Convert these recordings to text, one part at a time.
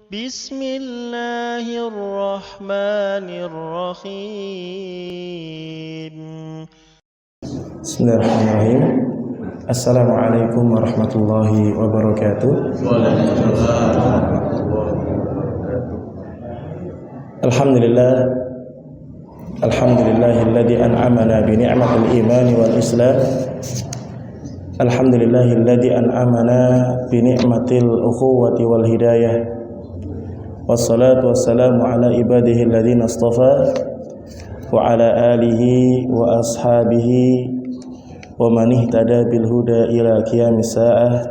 بسم الله الرحمن الرحيم Bismillahirrahmanirrahim. Assalamualaikum warahmatullahi wabarakatuh. Alhamdulillahilladzi an'amana bi ni'matil iman wal islam. Alhamdulillahilladzi an'amana bi ni'matil ukhuwati wal hidayah. Wassalatu wassalamu ala ibadihi alladzina istafa wa ala alihi wa ashabihi wa man ihtada bil huda ila qiyamis saah.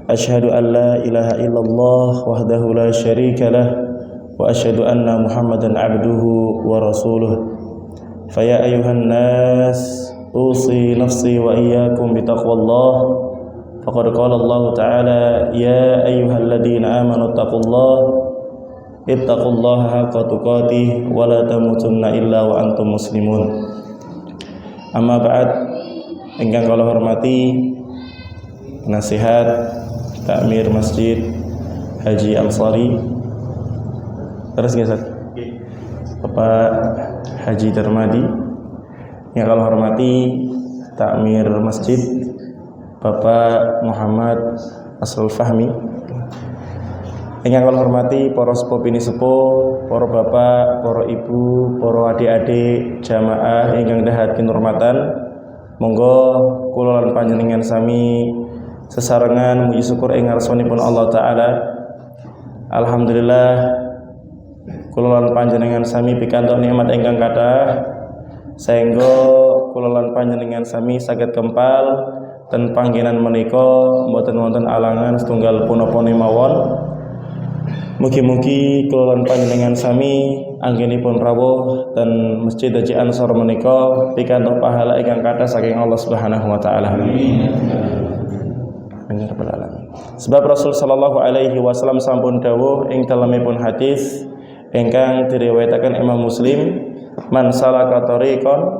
Asyhadu an la ilaha illallah wahdahu la syarika lah wa asyhadu anna Muhammadan abduhu wa rasuluh. Fa ya ayyuhan nas usi nafsi wa iyyakum bi taqwallah. Faqad qala Allah ta'ala ya ayyuhalladzina amanu ittaqullaha haqqa tuqatih wa la tamutunna illa wa antum muslimun. Amma ba'd, ingkang kula hormati nasihat Takmir Masjid Haji Ansari, terus nggih Bapak Haji Darmadi, yang kula hormati Takmir Masjid Bapak Muhammad Asrul Fahmi, yang kula hormati para sepuh bini sepuh, para bapak, para ibu, para adik-adik jamaah ingkang dahat kinurmatan. Monggo kula lan panjenengan sami sesarengan muji syukur ing ngarsanipun Allah taala. Alhamdulillah kula lan panjenengan sami pikantuk nikmat ingkang kathah saengga kula lan panjenengan sami saged kempal ten panggenan menika mboten wonten alangan setunggal punapa mawon. Mugi-mugi kula lan panjenengan sami anggenipun rawuh ten Masjid Haji Ansor menika pikantuk pahala ingkang kathah saking Allah Subhanahu wa taala. Amin. Amin rabbal alamin. Sebab Rasul sallallahu alaihi wasallam sampun dawuh ing dalemipun hadis ingkang diriwayataken Imam Muslim, man salaka tariqan,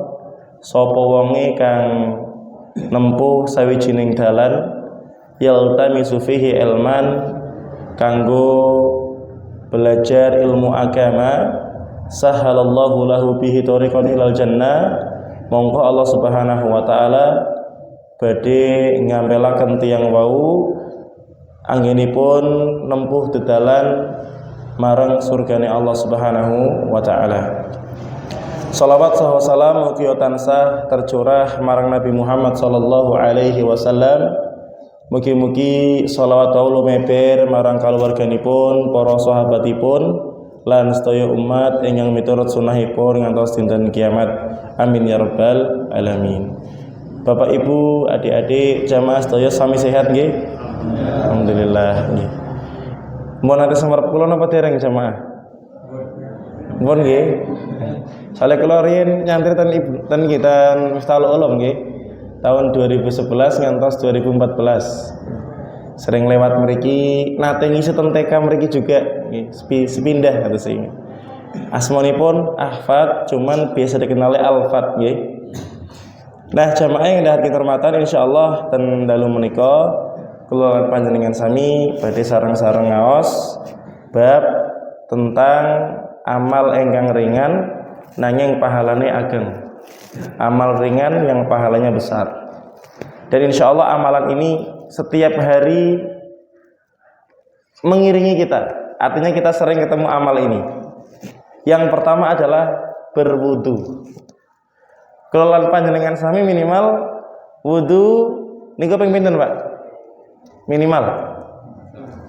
sapa wonge kang nempuh sawijining dalan, yaltamisu fihi ilman, kanggo belajar ilmu agama, sahalallahu lahu bihi tariqan ilal jannah, monggo Allah Subhanahu wa taala badhe ngampelaken tiyang wau anggenipun nempuh dedalan marang surgane Allah Subhanahu wa taala. Salawat saha salam mugi tansah tercurah marang Nabi Muhammad sallallahu alaihi wasallam. Mugi-mugi salawat wa lumeber marang kaluwarganipun, para sahabatipun lan sedaya umat ingkang miturut sunahipun ngantos dinten kiamat. Amin ya rabbal alamin. Bapak Ibu, adik-adik jamaah sedaya sami sehat nggih? Alhamdulillah nggih. Mun ate samarep kula napa dereng jamaah? Mun nggih. Saleh kula riyen nyantri ten kita Miftahul Ulum nggih. Tahun 2011 ngantos 2014. Sering lewat mriki, nate ngisi ten TK mriki juga nggih, sepindah kados sing. Asmanipun Ahfad, cuman biasa dikenali Alfat nggih. Nah, jamaah yang dahat kehormatan insyaallah ten dalu menika kula panjenengan sami badhe sareng-sareng ngaos bab tentang amal ingkang ringan nanging pahalane ageng. Amal ringan yang pahalanya besar. Dan insya Allah amalan ini setiap hari mengiringi kita. Artinya kita sering ketemu amal ini. Yang pertama adalah berwudu. Kalau panjenengan sami minimal wudu niku ping pinten, Pak? Minimal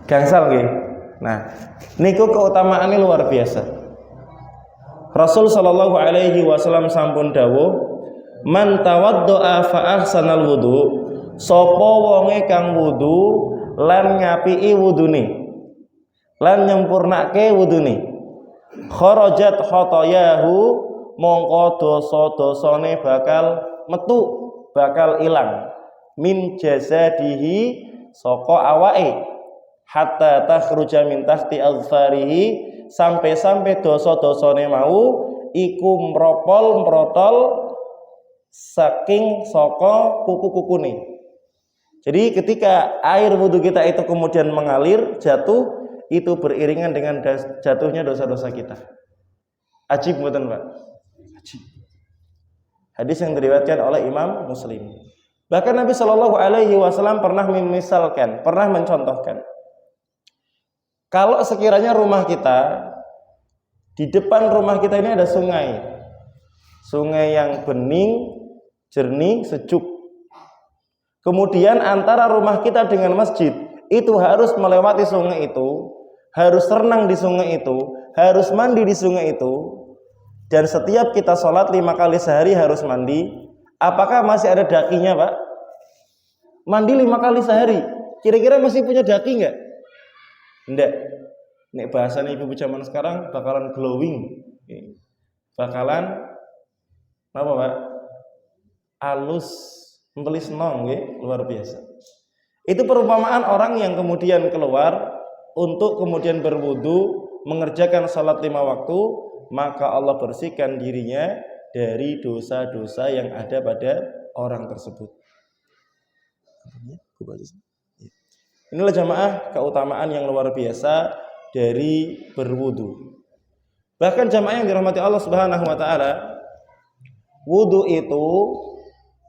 gangsal nggih. Nah, niku keutamaannya luar biasa. Rasul sallallahu alaihi wasallam sampun dawuh, man tawaddoa fa ahsanal wudu, sapa wonge kang wudu lan ngapiki wudune lan nyempurnake wudune, kharajat khotoyahu, mongko dosa-dosane bakal metu, bakal ilang, min jasadihi, saka awake, hatta takhruja min tahti azfarihi, sampai dosa-dosane mau iku mrotol saking saka kuku-kukune. Jadi ketika air wudhu kita itu kemudian mengalir, jatuh, itu beriringan dengan jatuhnya dosa-dosa kita. Ajib mboten, Pak? Ajib. Hadis yang diriwayatkan oleh Imam Muslim. Bahkan Nabi Shallallahu Alaihi Wasallam pernah memisalkan, pernah mencontohkan, kalau sekiranya rumah kita, di depan rumah kita ini ada sungai yang bening, jernih, sejuk. Kemudian antara rumah kita dengan masjid itu harus melewati sungai itu, harus renang di sungai itu, harus mandi di sungai itu, dan setiap kita sholat 5 kali sehari harus mandi. Apakah masih ada dakinya, Pak? Mandi 5 kali sehari, kira-kira masih punya daki nggak? Enggak. Nek bahasanya ibu zaman sekarang bakalan glowing, bakalan apa, Pak? Alus, melis nong, luar biasa. Itu perumpamaan orang yang kemudian keluar untuk kemudian berwudu, mengerjakan salat 5 waktu, maka Allah bersihkan dirinya dari dosa-dosa yang ada pada orang tersebut. Inilah jamaah keutamaan yang luar biasa dari berwudu. Bahkan jamaah yang dirahmati Allah Subhanahu wa taala, wudu itu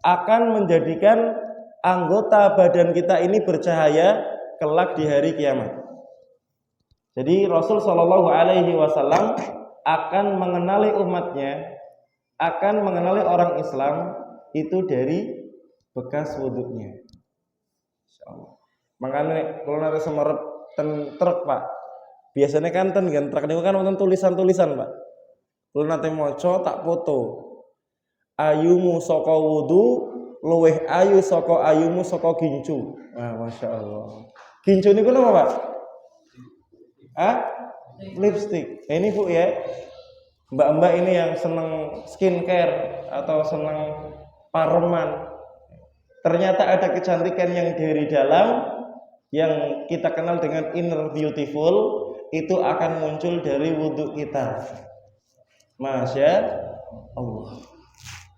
akan menjadikan anggota badan kita ini bercahaya kelak di hari kiamat. Jadi Rasul Shallallahu Alaihi Wasallam akan mengenali umatnya, akan mengenali orang Islam itu dari bekas wudunya. Insyaallah. Makanya kalau nanti semerep truk, Pak, biasanya kan truk niku kan wonten tulisan-tulisan, Pak. Kalau nanti moco tak foto. Ayumu saka wudu luweh ayu saka ayumu saka gincu. Wah, Masya Allah. Gincu niku napa, Pak? Lipstick. Ini Bu ya, mbak-mbak ini yang seneng skincare atau seneng pareman. Ternyata ada kecantikan yang dari dalam yang kita kenal dengan inner beautiful, itu akan muncul dari wudhu kita. Masya Allah.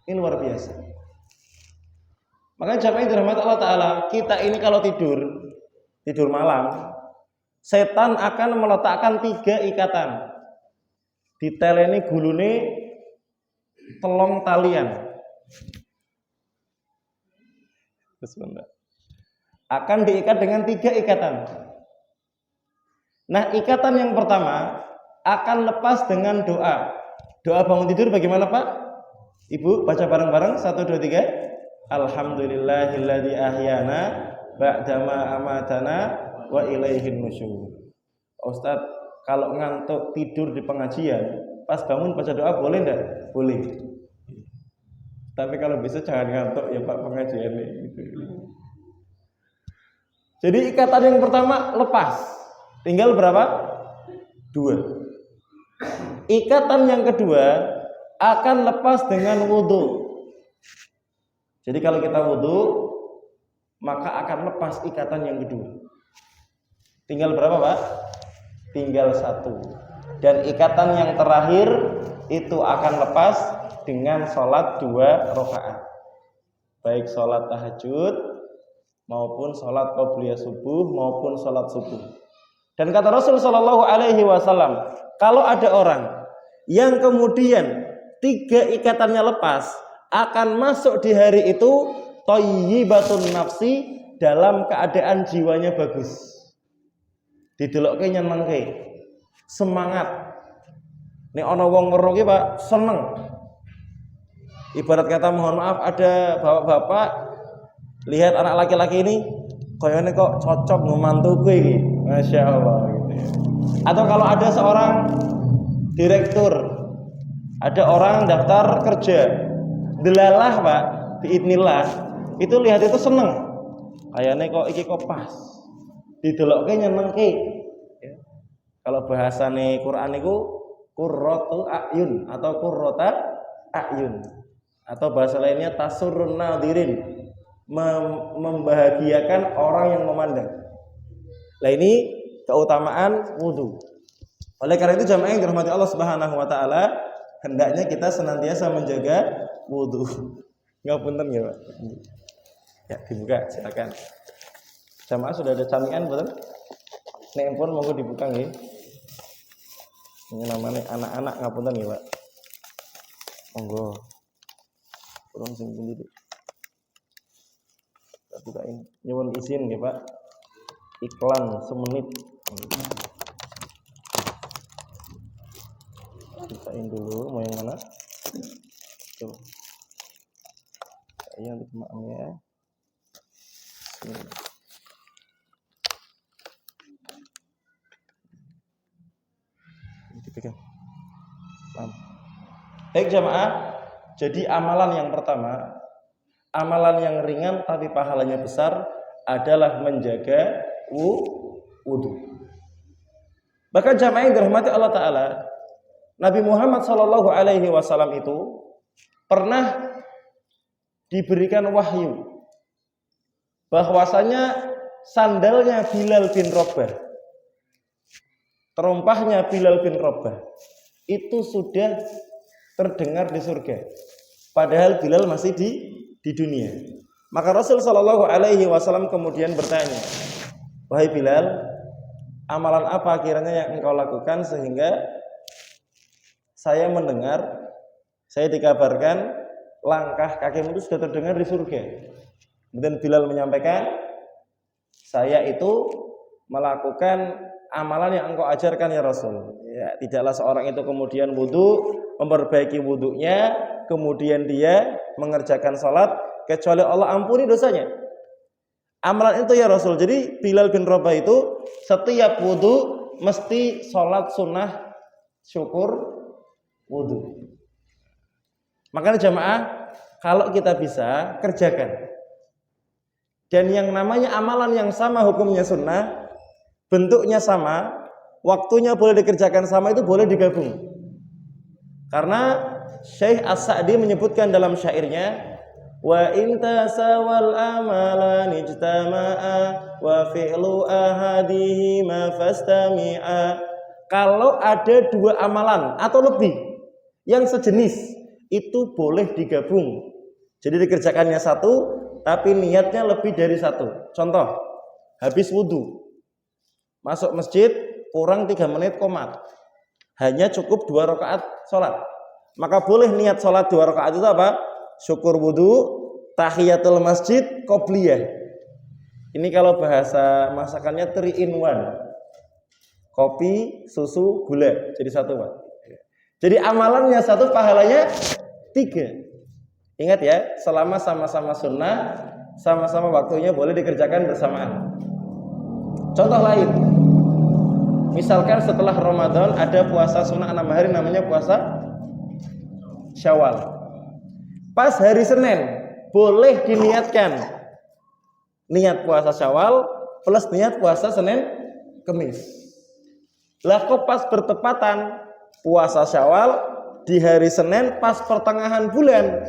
Ini luar biasa. Makanya jamaah yang dirahmati Allah Ta'ala, kita ini kalau tidur malam, setan akan meletakkan 3 ikatan. Diteleni gulune telong talian. Akan diikat dengan 3 ikatan. Nah, ikatan yang pertama akan lepas dengan doa. Doa bangun tidur bagaimana, Pak? Ibu baca bareng-bareng 1 2 3. Alhamdulillahilladzi ahyana ba'dama amatana wa ilaihin nusyur. Ustaz, kalau ngantuk tidur di pengajian, pas bangun baca doa boleh enggak? Boleh. Tapi kalau bisa jangan ngantuk ya Pak pengajian gitu. Jadi ikatan yang pertama lepas. Tinggal berapa? 2. Ikatan yang kedua akan lepas dengan wudu. Jadi kalau kita wudu, maka akan lepas ikatan yang kedua. Tinggal berapa, Pak? Tinggal 1. Dan ikatan yang terakhir itu akan lepas dengan sholat 2 rakaat. Baik sholat tahajud maupun sholat qobliyah subuh maupun sholat subuh. Dan kata Rasul Shallallahu Alaihi Wasallam, kalau ada orang yang kemudian 3 ikatannya lepas, akan masuk di hari itu thayyibatun nafsi, dalam keadaan jiwanya bagus. Didelokke nyenengke, semangat. Nek ana wong weruh ki Pak, seneng. Ibarat kata mohon maaf, ada bapak-bapak lihat anak laki-laki ini kayaknya kok cocok ngemantuku iki. Masya Allah gitu ya. Atau kalau ada seorang direktur, ada orang daftar kerja, delalah Pak, biidnillah, itu lihat itu seneng. Kayaknya kok iki kok pas. Didelokke nyenengke. Ya. Kalau bahasane Quran itu qurratu a'yun atau qurrata a'yun. Atau bahasa lainnya tasurrun nadirin, membahagiakan orang yang memandang. Nah ini keutamaan wudu. Oleh karena itu jamaah yang dirahmati Allah Subhanahu wa taala, hendaknya kita senantiasa menjaga wudu. Ngapunten ya, Pak. Ya, dibuka silakan. Jamaah sudah ada camian betul? Nek pun monggo dibuka nggih. Ini namanya anak-anak ngapunten nggih, Pak. Monggo. Kurang sing pundi, Dik. Kita bukain. Nyuwun izin nggih, Pak. Iklan semenit. Bukain dulu mau yang mana? Tuh. Yang di maamnya. Dipegang. Baik jamaah, jadi amalan yang pertama, amalan yang ringan tapi pahalanya besar adalah menjaga wudu. Bahkan jamaah yang dirahmati Allah Ta'ala, Nabi Muhammad SAW itu pernah diberikan wahyu bahwasanya sandalnya Bilal bin Rabah, terompahnya Bilal bin Rabah itu sudah terdengar di surga, padahal Bilal masih di dunia. Maka Rasul SAW kemudian bertanya, wahai Bilal, amalan apa kiranya yang engkau lakukan sehingga saya mendengar, saya dikabarkan langkah kakimu itu sudah terdengar di surga. Kemudian Bilal menyampaikan, saya itu melakukan amalan yang engkau ajarkan ya Rasul. Ya, tidaklah seorang itu kemudian wudu, memperbaiki wudunya, kemudian dia mengerjakan salat kecuali Allah ampuni dosanya. Amalan itu ya Rasul. Jadi Bilal bin Rabah itu setiap wudu mesti salat sunnah syukur wudu. Makanya jamaah, kalau kita bisa kerjakan. Dan yang namanya amalan yang sama hukumnya sunnah, bentuknya sama, waktunya boleh dikerjakan sama, itu boleh digabung. Karena Syekh As-Sa'di menyebutkan dalam syairnya, wa in tasawal amalan ijtama'a wa fi'lu ahadihima fastami'a. Kalau ada dua amalan atau lebih yang sejenis, itu boleh digabung. Jadi dikerjakannya satu, tapi niatnya lebih dari satu. Contoh, habis wudu, masuk masjid kurang 3 menit qomat, hanya cukup 2 rakaat sholat, maka boleh niat sholat 2 rakaat itu apa? Syukur wudu, tahiyatul masjid, qobliyah. Ini kalau bahasa masakannya 3 in 1, kopi, susu, gula, jadi satu, Pak. Jadi amalannya satu, pahalanya 3. Ingat ya, selama sama-sama sunnah, sama-sama waktunya boleh dikerjakan bersamaan. Contoh lain, misalkan setelah Ramadan ada puasa sunnah 6 hari, namanya puasa Syawal. Pas hari Senin boleh diniatkan niat puasa Syawal plus niat puasa Senin Kemis. Lah kok pas bertepatan puasa Syawal di hari Senin pas pertengahan bulan,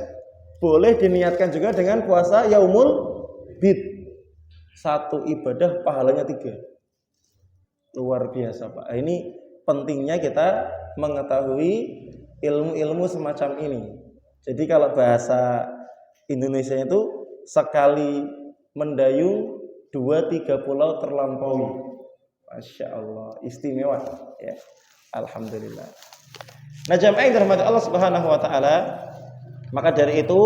boleh diniatkan juga dengan puasa Yaumul Bid. Satu ibadah pahalanya 3. Luar biasa, Pak. Ini pentingnya kita mengetahui ilmu-ilmu semacam ini. Jadi kalau bahasa Indonesia itu sekali mendayung 2-3 pulau terlampaui. Masya Allah, istimewa ya. Alhamdulillah. Nah jamaah yang dirahmati Allah Subhanahu wa Ta'ala, maka dari itu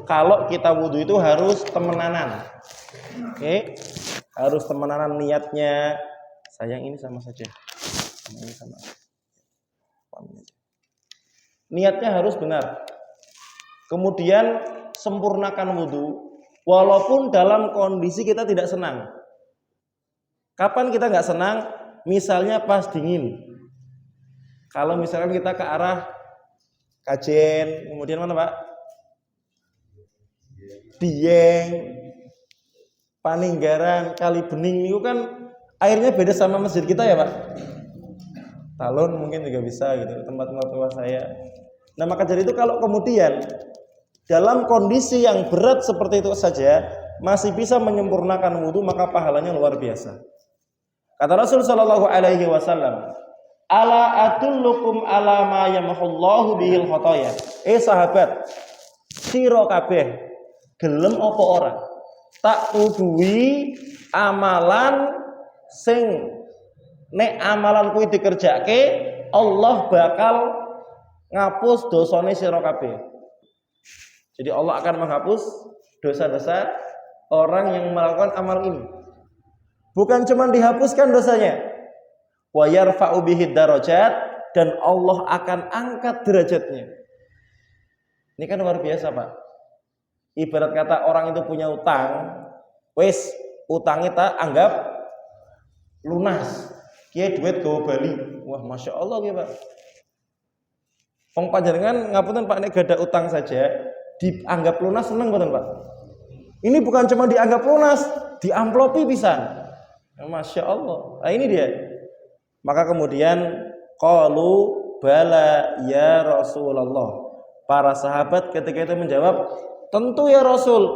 kalau kita wudu itu harus temenanan. Oke? Harus temenanan niatnya. Sayang ini sama saja. Ini sama. Niatnya harus benar. Kemudian sempurnakan wudu walaupun dalam kondisi kita tidak senang. Kapan kita nggak senang? Misalnya pas dingin. Kalau misalkan kita ke arah Kajen, kemudian mana Pak? Dieng, Paninggaran, Kalibening itu kan airnya beda sama masjid kita ya Pak. Talun mungkin juga bisa gitu, tempat-tempat tua saya. Nah maka dari itu kalau kemudian dalam kondisi yang berat seperti itu saja masih bisa menyempurnakan wudu, maka pahalanya luar biasa. Kata Rasul sallallahu alaihi wasallam, ala adullukum ala ma yamhullahu bihil khotoya. Sahabat, sira kabeh gelem apa ora tak tuduhi amalan sing nek amalan kuwi dikerjake Allah bakal ngapus dosane sira kabeh. Jadi Allah akan menghapus dosa-dosa orang yang melakukan amal ini. Bukan cuma dihapuskan dosanya, wa yarfa'u bihi darajat, dan Allah akan angkat derajatnya. Ini kan luar biasa, Pak. Ibarat kata orang itu punya utang, wis utangnya tak anggap lunas. Kiye duit go Bali. Wah, Masya Allah ya, Pak. Wong panjenengan ngapunten Pak, nek gadah utang saja dianggap lunas, seneng mboten, Pak? Ini bukan cuma dianggap lunas, diamplopi pisan. Masya Allah. Nah ini dia. Maka kemudian qalu bala ya Rasulullah. Para sahabat ketika itu menjawab, tentu ya Rasul,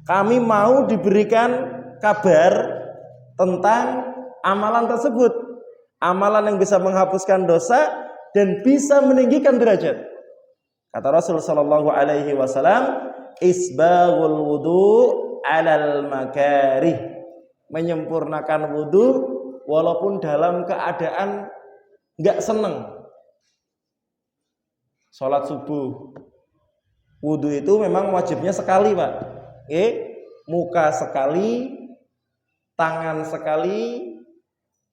kami mau diberikan kabar tentang amalan tersebut. Amalan yang bisa menghapuskan dosa dan bisa meninggikan derajat. Kata Rasul sallallahu alaihi wasallam, isbaghul wudu 'alal makarih. Menyempurnakan wudu walaupun dalam keadaan enggak seneng. Salat subuh, wudu itu memang wajibnya sekali, Pak. Muka sekali, tangan sekali,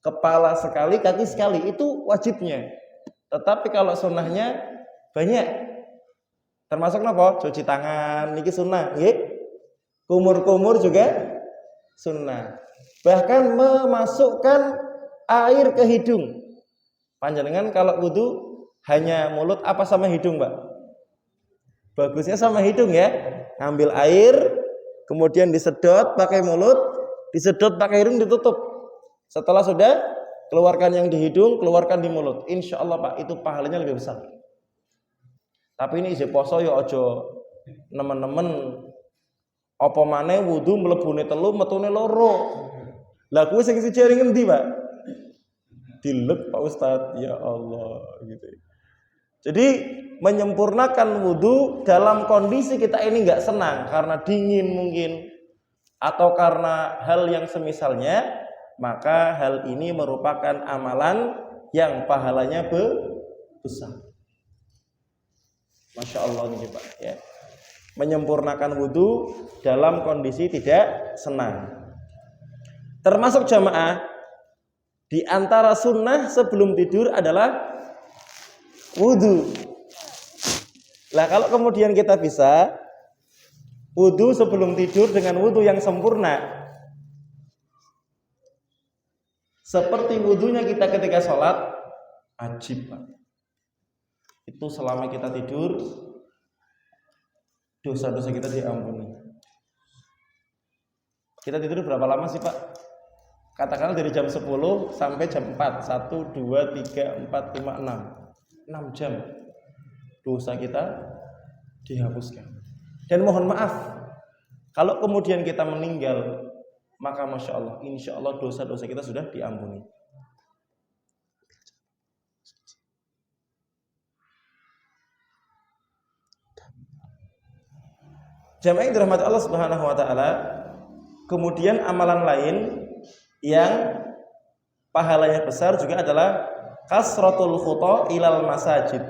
kepala sekali, kaki sekali, itu wajibnya. Tetapi kalau sunnahnya banyak. Termasuk apa? Cuci tangan, niki sunnah, nggih. Kumur-kumur juga sunnah. Bahkan memasukkan air ke hidung. Panjenengan kalau wudu hanya mulut apa sama hidung, Pak? Bagusnya sama hidung ya. Ngambil air, kemudian disedot pakai mulut, disedot pakai hidung, ditutup. Setelah sudah, keluarkan yang di hidung, keluarkan di mulut. Insya Allah, Pak, itu pahalanya lebih besar. Tapi ini isi poso ya ojo nemen-nemen apa maneh wudu mlebune telu metune loro. Lah kuwi sing siji ngendi, Pak? Dilek Pak Ustadz, ya Allah gitu. Jadi menyempurnakan wudu dalam kondisi kita ini enggak senang karena dingin mungkin atau karena hal yang semisalnya, maka hal ini merupakan amalan yang pahalanya besar. Masya Allah nih, Pak ya. Menyempurnakan wudu dalam kondisi tidak senang. Termasuk jamaah, di antara sunnah sebelum tidur adalah wudu. Lah kalau kemudian kita bisa wudu sebelum tidur dengan wudu yang sempurna, seperti wudunya kita ketika sholat, ajib, Pak. Itu selama kita tidur, dosa-dosa kita diampuni. Kita tidur berapa lama sih, Pak? Katakanlah dari jam 10 sampai jam 4. 1, 2, 3, 4, 5, 6. 6 jam. Dosa kita dihapuskan. Dan mohon maaf, kalau kemudian kita meninggal, maka Masya Allah, insya Allah dosa-dosa kita sudah diampuni. Jamaah yang dirahmati Allah Subhanahu wa taala, kemudian amalan lain yang pahalanya besar juga adalah kasratul khuta ilal masajid,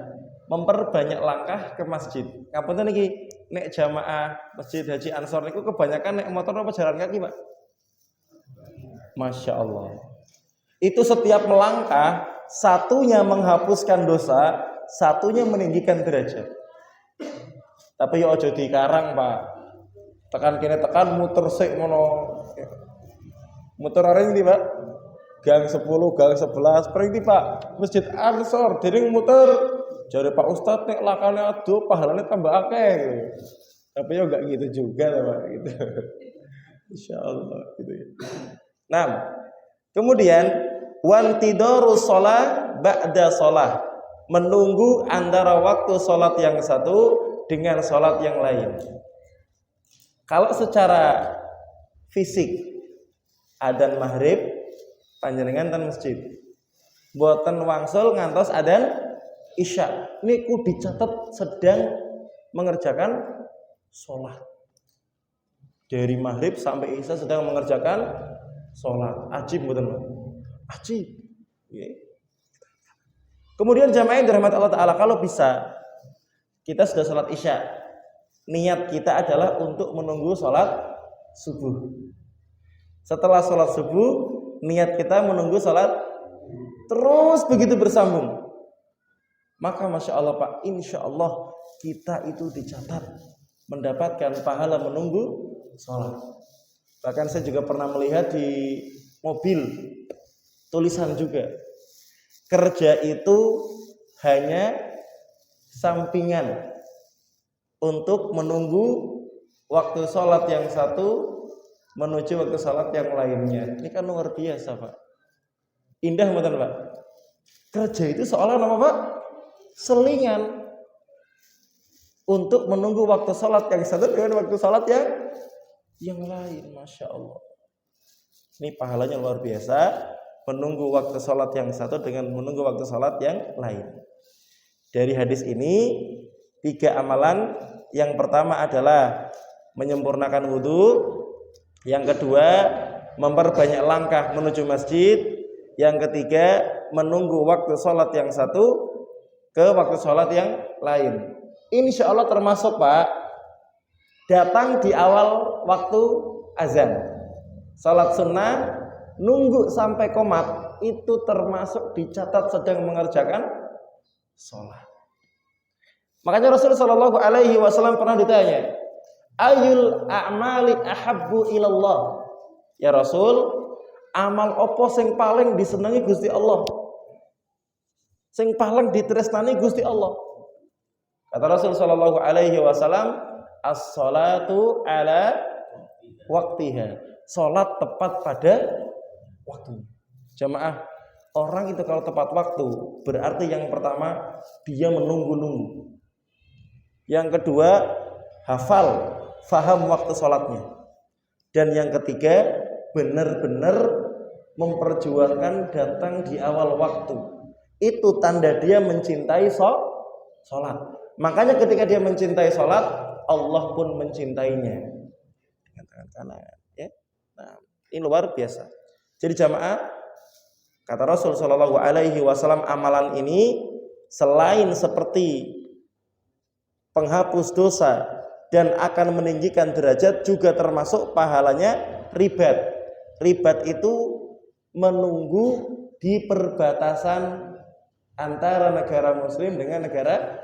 memperbanyak langkah ke masjid. Ngapunten niki nek jamaah Masjid Haji Ansor niku kebanyakan nek motor apa jalan kaki, Pak? Masya Allah. Itu setiap melangkah, satunya menghapuskan dosa, satunya meninggikan derajat. Tapi ya aja dikarang, Pak. Tekan kene tekan muter sik ngono. Muter areng ndi, Pak? Gang 10, gang 11, pergi Pak. Masjid Ansor dering muter. Jare Pak Ustadz nek lakane aduh pahalane tambah akeh. Tapi ya enggak gitu juga lah, Pak, gitu. Insyaallah gitu ya. Nah, kemudian wantidaru shalah ba'da shalah, menunggu antara waktu salat yang satu dengan salat yang lain. Kalau secara fisik adzan maghrib panjenengan ten masjid, mboten wangsul ngantos adzan isya, niku dicatat sedang mengerjakan salat. Dari maghrib sampai isya sedang mengerjakan salat. Ajib mboten, Pak? Ajib. Kemudian jamaah yang dirahmati Allah Ta'ala, kalau bisa kita sudah sholat isya, niat kita adalah untuk menunggu sholat subuh. Setelah sholat subuh, niat kita menunggu sholat, terus begitu bersambung. Maka Masya Allah Pak, Insya Allah kita itu dicatat mendapatkan pahala menunggu sholat. Bahkan saya juga pernah melihat di mobil tulisan juga, kerja itu hanya sampingan untuk menunggu waktu sholat yang satu menuju waktu sholat yang lainnya. Ini kan luar biasa Pak. Indah betul Pak. Kerja itu seolah apa Pak? Selingan untuk menunggu waktu sholat yang satu dengan waktu sholat yang lain. Masya Allah. Ini pahalanya luar biasa. Menunggu waktu sholat yang satu dengan menunggu waktu sholat yang lain. Dari hadis ini 3 amalan. Yang pertama adalah menyempurnakan wudhu. Yang kedua memperbanyak langkah menuju masjid. Yang ketiga menunggu waktu sholat yang satu ke waktu sholat yang lain. Insya Allah termasuk Pak, datang di awal waktu azan. Sholat sunnah nunggu sampai qomat itu termasuk dicatat sedang mengerjakan sholat. Makanya Rasulullah SAW pernah ditanya, ayul a'mali ahabbu ilallah. Ya Rasul, amal opo sing paling disenangi Gusti Allah, sing paling ditresnani Gusti Allah? Kata Rasul sallallahu alaihi wasallam, as-salatu ala waktiha. Salat tepat pada waktu. Jamaah, orang itu kalau tepat waktu berarti yang pertama dia menunggu-nunggu. Yang kedua hafal, faham waktu salatnya. Dan yang ketiga benar-benar memperjuangkan datang di awal waktu. Itu tanda dia mencintai salat. Makanya ketika dia mencintai sholat, Allah pun mencintainya dengan tangan kanan. Ya? Nah, ini luar biasa. Jadi jamaah, kata Rasul Shallallahu Alaihi Wasallam, amalan ini selain seperti penghapus dosa dan akan meninggikan derajat, juga termasuk pahalanya ribat. Ribat itu menunggu di perbatasan antara negara Muslim dengan negara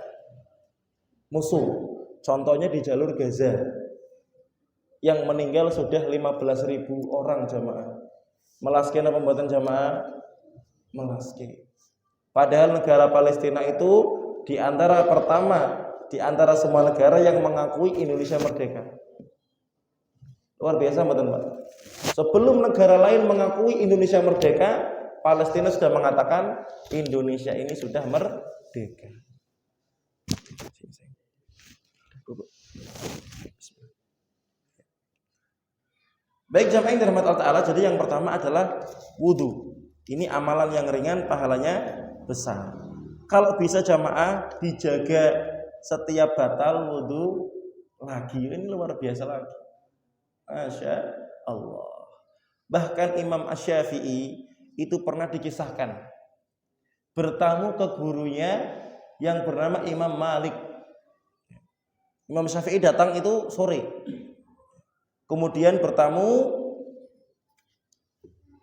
musuh. Contohnya di jalur Gaza yang meninggal sudah 15.000 orang jamaah. Melaskin apa pembuatan jamaah? Melaskin. Padahal negara Palestina itu di antara semua negara yang mengakui Indonesia merdeka. Luar biasa betul Pak. Sebelum negara lain mengakui Indonesia merdeka, Palestina sudah mengatakan Indonesia ini sudah merdeka. Baik jamaah yang dirahmati Allah Ta'ala, jadi yang pertama adalah wudhu. Ini amalan yang ringan, pahalanya besar. Kalau bisa jamaah dijaga setiap batal wudhu lagi, ini luar biasa lagi. Masya Allah. Bahkan Imam Asy-Syafi'i itu pernah dikisahkan bertamu ke gurunya yang bernama Imam Malik. Imam Syafi'i datang itu sore. Kemudian bertamu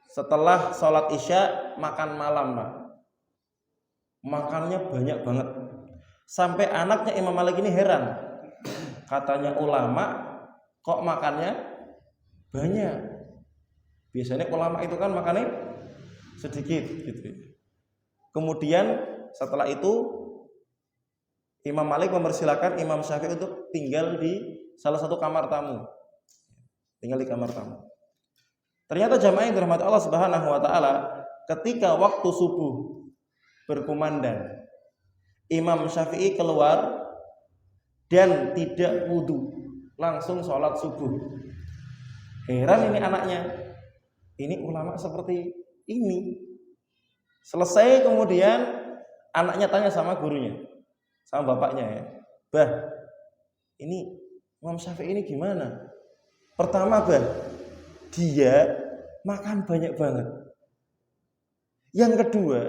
setelah sholat isya, makan malam Pak. Makannya banyak banget. Sampai anaknya Imam Malik ini heran. Katanya ulama kok makannya banyak. Biasanya ulama itu kan makannya sedikit gitu. Kemudian setelah itu Imam Malik mempersilakan Imam Syafi'i untuk tinggal di salah satu kamar tamu. Tinggal di kamar tamu. Ternyata jamaah yang dirahmati Allah Subhanahu wa taala, ketika waktu subuh berkumandang, Imam Syafi'i keluar dan tidak wudu, langsung sholat subuh. Heran ini anaknya. Ini ulama seperti ini. Selesai kemudian anaknya tanya sama gurunya, sama bapaknya ya, "Bah, ini Imam Syafi'i ini gimana?" Pertama, Bah, dia makan banyak banget. Yang kedua,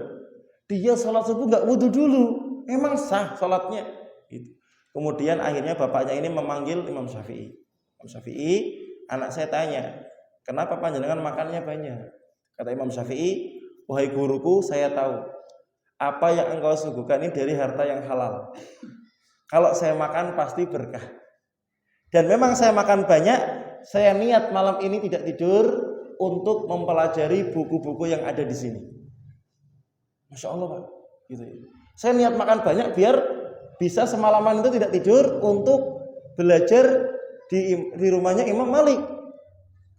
dia sholat subuh nggak wudhu dulu, memang sah sholatnya. Gitu. Kemudian akhirnya bapaknya ini memanggil Imam Syafi'i. Imam Syafi'i, anak saya tanya, kenapa panjenengan makannya banyak? Kata Imam Syafi'i, wahai guruku, saya tahu apa yang engkau suguhkan ini dari harta yang halal. Kalau saya makan pasti berkah. Dan memang saya makan banyak, saya niat malam ini tidak tidur untuk mempelajari buku-buku yang ada di sini. Masya Allah Pak, gitu ya. Saya niat makan banyak biar bisa semalaman itu tidak tidur untuk belajar di rumahnya Imam Malik.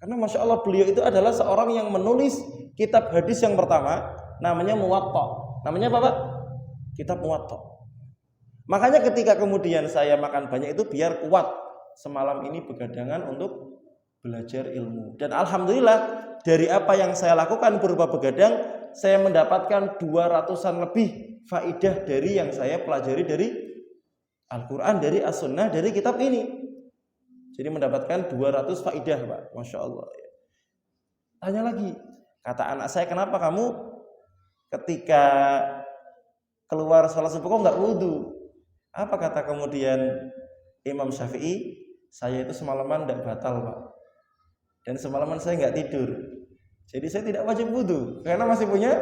Karena Masya Allah beliau itu adalah seorang yang menulis kitab hadis yang pertama, namanya Muwatta. Namanya apa Pak? Kitab Muwatta. Makanya ketika kemudian saya makan banyak itu biar kuat semalam ini begadangan untuk belajar ilmu. Dan alhamdulillah dari apa yang saya lakukan berupa begadang, saya mendapatkan 200-an lebih faidah dari yang saya pelajari dari Al-Quran, dari As-Sunnah, dari kitab ini. Jadi mendapatkan 200 faidah Pak. Masya Allah. Tanya lagi, kata anak saya, kenapa kamu ketika keluar sholat subuh kok nggak wudhu? Apa kata kemudian Imam Syafi'i? Saya itu semalaman tidak batal Pak. Dan semalaman saya nggak tidur. Jadi saya tidak wajib wudhu karena masih punya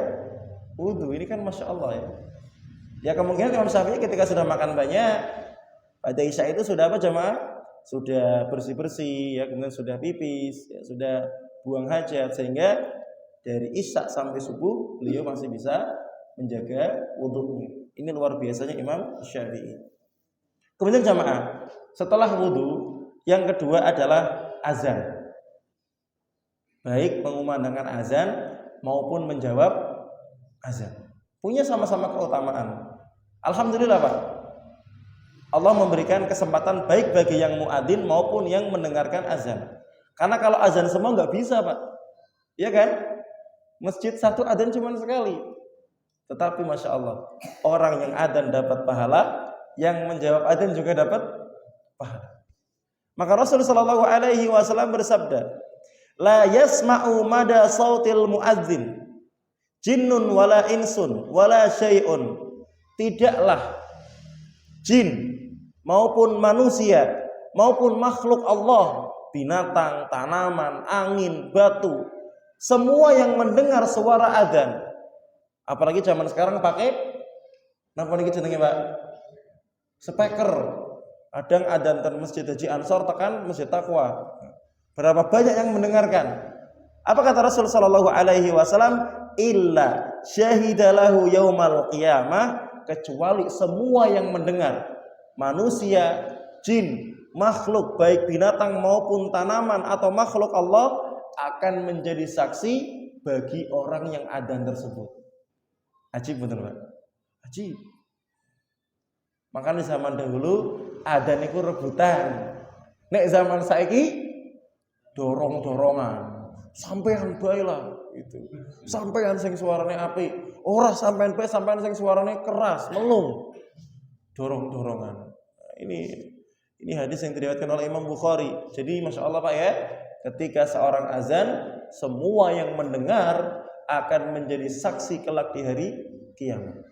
wudhu. Ini kan Masya Allah ya. Ya kemungkinan Imam Syafi'i ketika sudah makan banyak pada Isya itu sudah apa jamaah? Sudah bersih-bersih ya, kemudian sudah pipis ya, sudah buang hajat, sehingga dari Isya sampai subuh beliau masih bisa menjaga wudhunya. Ini luar biasanya Imam Syafi'i. Kemudian jamaah, setelah wudhu yang kedua adalah azan. Baik mengumandangkan azan maupun menjawab azan, punya sama-sama keutamaan. Alhamdulillah Pak, Allah memberikan kesempatan baik bagi yang muadzin maupun yang mendengarkan azan. Karena kalau azan semua nggak bisa Pak, ya kan? Masjid satu azan cuma sekali. Tetapi Masya Allah, orang yang adzan dapat pahala, yang menjawab adzan juga dapat pahala. Maka Rasulullah SAW bersabda, la yasma'u mada sautil muadzin jinnun wala insun wala syai'un. Tidaklah jin maupun manusia maupun makhluk Allah, binatang, tanaman, angin, batu, semua yang mendengar suara adzan. Apalagi zaman sekarang pakai napa niki jenenge Pak? Speaker. Adang adzan ten Masjid Haji Ansor tekan Masjid Taqwa. Berapa banyak yang mendengarkan? Apa kata Rasul sallallahu alaihi wasallam? Illa syahidalahu yaumal qiyamah, kecuali semua yang mendengar, manusia, jin, makhluk baik binatang maupun tanaman atau makhluk Allah, akan menjadi saksi bagi orang yang adzan tersebut. Ajib betul Pak? Ajib. Maka di zaman dahulu adzan itu rebutan. Nek zaman saiki dorong-dorongan. Sampean bae lah itu. Sampean sing suarane apik, ora sampean bae sampean sing suarane keras, melung. Dorong-dorongan. Ini hadis yang diriwayatkan oleh Imam Bukhari. Jadi Masya Allah Pak ya, ketika seorang azan, semua yang mendengar akan menjadi saksi kelak di hari kiamat.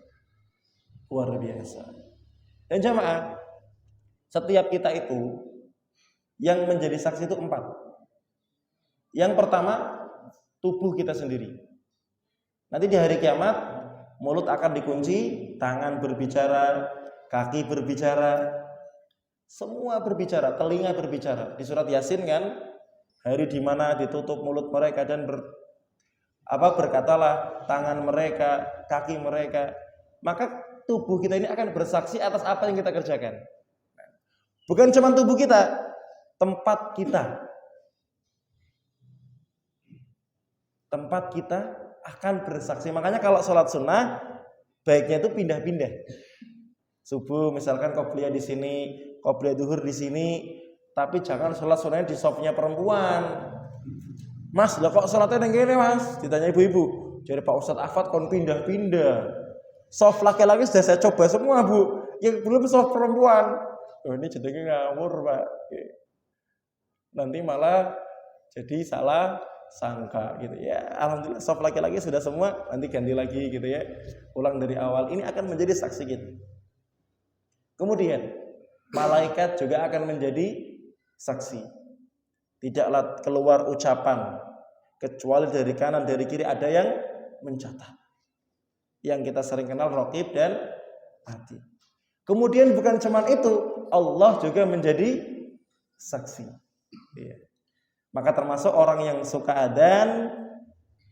Luar biasa. Dan jamaah, setiap kita itu yang menjadi saksi itu 4. Yang pertama, tubuh kita sendiri. Nanti di hari kiamat, mulut akan dikunci, tangan berbicara, kaki berbicara, semua berbicara, telinga berbicara. Di surat Yasin kan, hari di mana ditutup mulut mereka dan berkatalah tangan mereka, kaki mereka. Maka tubuh kita ini akan bersaksi atas apa yang kita kerjakan. Bukan cuma tubuh kita, tempat kita. Tempat kita akan bersaksi. Makanya kalau sholat sunnah, baiknya itu pindah-pindah. Subuh misalkan qobliyah di sini, qobliyah duhur di sini, tapi jangan sholat sunnahnya di sofnya perempuan. Mas, lah kok sholatnya yang gini Mas? Ditanya ibu-ibu. Jadi Pak Ustadz Afat kon pindah-pindah. Soft laki-laki sudah saya coba semua Bu. Yang belum soft perempuan. Oh, ini jadinya ngawur Pak. Nanti malah jadi salah sangka gitu ya. Alhamdulillah saf laki-laki sudah semua, nanti ganti lagi gitu ya. Ulang dari awal. Ini akan menjadi saksi kita. Kemudian malaikat juga akan menjadi saksi. Tidaklah keluar ucapan kecuali dari kanan dari kiri ada yang mencatat. Yang kita sering kenal raqib dan atid. Kemudian bukan cuma itu, Allah juga menjadi saksi. Ya. Maka termasuk orang yang suka adzan,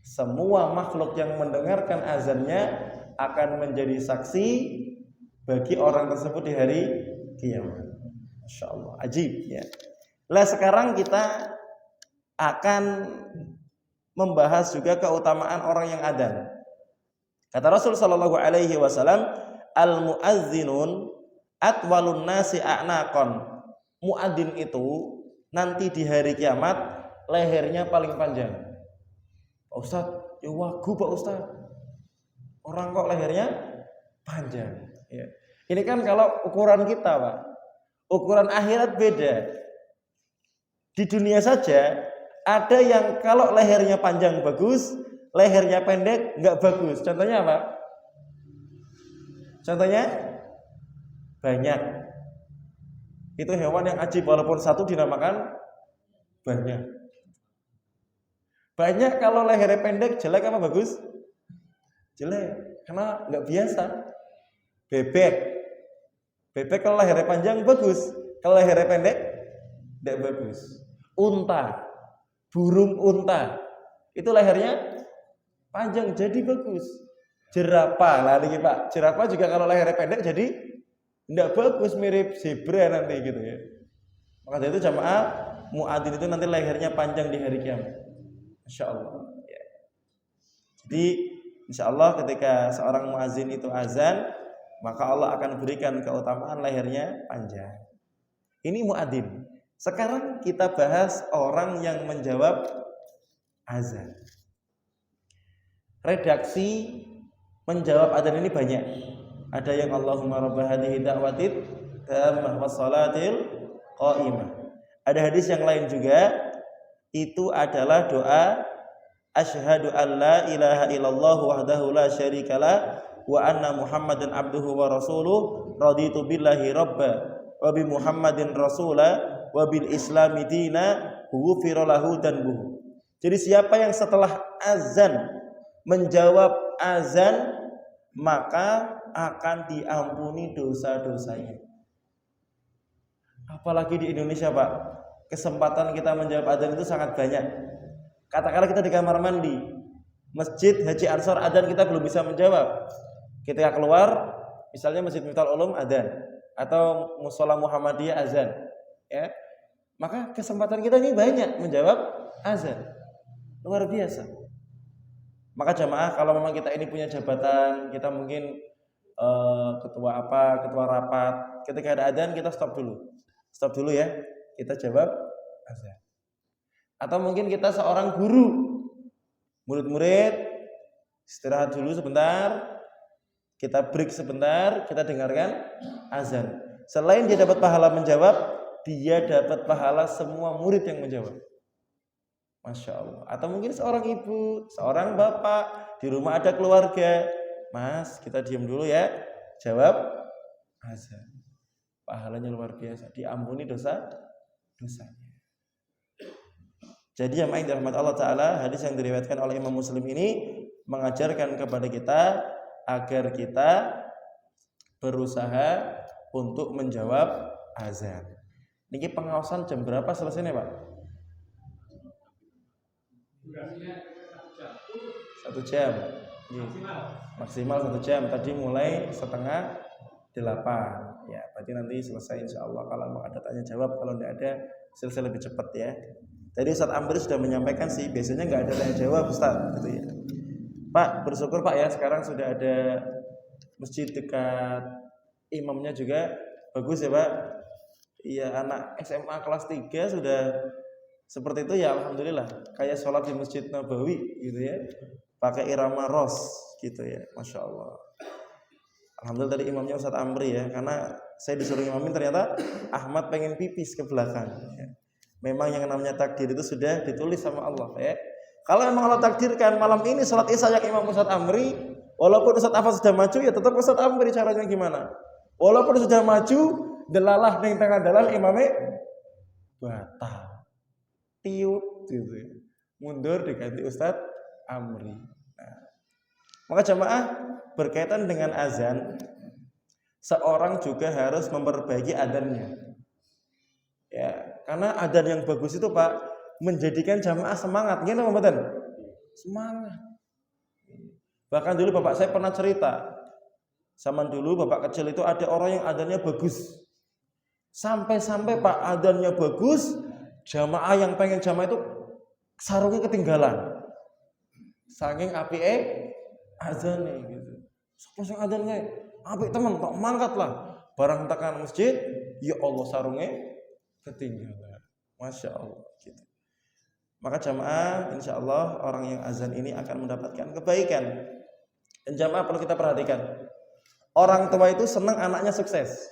semua makhluk yang mendengarkan azannya akan menjadi saksi bagi orang tersebut di hari kiamat. Masya Allah, ajib ya. Nah sekarang kita akan membahas juga keutamaan orang yang adzan. Kata Rasul sallallahu alaihi wasallam, al-muazzinun atwalun nasi a'naqan. Muadzin itu nanti di hari kiamat lehernya paling panjang. Pak Ustaz, ya wagu Pak Ustaz. Orang kok lehernya panjang. Ya. Ini kan kalau ukuran kita Pak. Ukuran akhirat beda. Di dunia saja ada yang kalau lehernya panjang bagus, lehernya pendek nggak bagus. Contohnya apa? Contohnya banyak. Itu hewan yang ajib walaupun satu dinamakan banyak. Banyak kalau lehernya pendek jelek apa bagus? Jelek karena nggak biasa. Bebek kalau lehernya panjang bagus, kalau lehernya pendek tidak bagus. Unta, burung unta itu lehernya panjang jadi bagus. Jerapah lah nih Pak. Jerapah juga kalau lehernya pendek jadi tidak bagus, mirip zebra nanti gitu ya. Maka dari itu jamaah muadzin itu nanti lehernya panjang di hari kiamat. Insya Allah. Ya. Jadi insya Allah ketika seorang muadzin itu azan, maka Allah akan berikan keutamaan lehernya panjang. Ini muadzin. Sekarang kita bahas orang yang menjawab azan. Redaksi menjawab azan ini banyak. Ada yang Allahumma rabb hadhihi da'watid tammah wassalatil qa'imah. Ada hadis yang lain juga, itu adalah doa asyhadu an la ilaha illallah wahdahu la syarikalah wa anna muhammadan abduhu wa rasuluh raditu billahi rabba wa bi muhammadin rasula wa bil islami dina ghufira lahu dzanbuhu. Jadi siapa yang setelah azan menjawab azan maka akan diampuni dosa-dosanya. Apalagi di Indonesia Pak, kesempatan kita menjawab azan itu sangat banyak. Katakanlah kita di kamar mandi, Masjid Haji Ansor azan kita belum bisa menjawab. Ketika keluar, misalnya Masjid Miftahul Ulum azan atau Mushola Muhammadiyah azan, ya. Maka kesempatan kita ini banyak menjawab azan. Luar biasa. Maka jamaah kalau memang kita ini punya jabatan, kita mungkin ketua apa, ketua rapat, ketika ada adzan kita stop dulu ya, kita jawab azan. Atau mungkin kita seorang guru, murid-murid istirahat dulu sebentar, kita break sebentar, kita dengarkan azan. Selain dia dapat pahala menjawab, dia dapat pahala semua murid yang menjawab. Masya Allah. Atau mungkin seorang ibu, seorang bapak, di rumah ada keluarga, Mas, kita diam dulu ya. Jawab azan. Pahalanya luar biasa. Diampuni dosanya. Jadi yang main dirahmat Allah Ta'ala, hadis yang diriwayatkan oleh Imam Muslim ini mengajarkan kepada kita agar kita berusaha untuk menjawab azan. Niki pengawasan jam berapa selesainya Pak? 1 jam. Maksimal 1 jam. Tadi mulai 7:30. Ya, berarti nanti selesai insyaallah. Kalau mau ada tanya jawab, kalau tidak ada selesai lebih cepat ya. Tadi Ustaz Amri sudah menyampaikan sih, biasanya nggak ada tanya jawab Ustaz gitu ya. Pak, bersyukur Pak ya sekarang sudah ada masjid dekat imamnya juga bagus ya Pak. Iya, anak SMA kelas 3 sudah seperti itu ya, alhamdulillah. Kayak sholat di Masjid Nabawi gitu ya, pakai irama ros gitu ya, masya Allah. Alhamdulillah tadi imamnya Ustaz Amri ya, karena saya disuruh imamin ternyata Ahmad pengen pipis ke belakang. Ya. Memang yang namanya takdir itu sudah ditulis sama Allah ya. Kalau memang Allah takdirkan malam ini salat Isya yang Imam Ustaz Amri, walaupun Ustaz Afan sudah maju ya tetap Ustaz Amri, caranya gimana? Walaupun sudah maju, delalah ning tengah dalan imame batal. Tiup gitu. Mundur diganti Ustaz Amri. Nah, maka jamaah berkaitan dengan azan, seorang juga harus memperbaiki adzannya. Ya, karena adzan yang bagus itu Pak menjadikan jamaah semangat. Gimana mboten? Semangat. Bahkan dulu bapak saya pernah cerita, zaman dulu bapak kecil itu ada orang yang adzannya bagus. Sampai-sampai Pak adzannya bagus, jamaah yang pengen jamaah itu sarungnya ketinggalan. Saking apike adzane gitu. Sapa sing adzan kae? Apik temen, tak mangkatlah. Barang tekan masjid, ya Allah sarungnya ketinggalan. Masya Allah gitu. Maka jamaah insyaallah orang yang azan ini akan mendapatkan kebaikan. Dan jamaah perlu kita perhatikan. Orang tua itu senang anaknya sukses.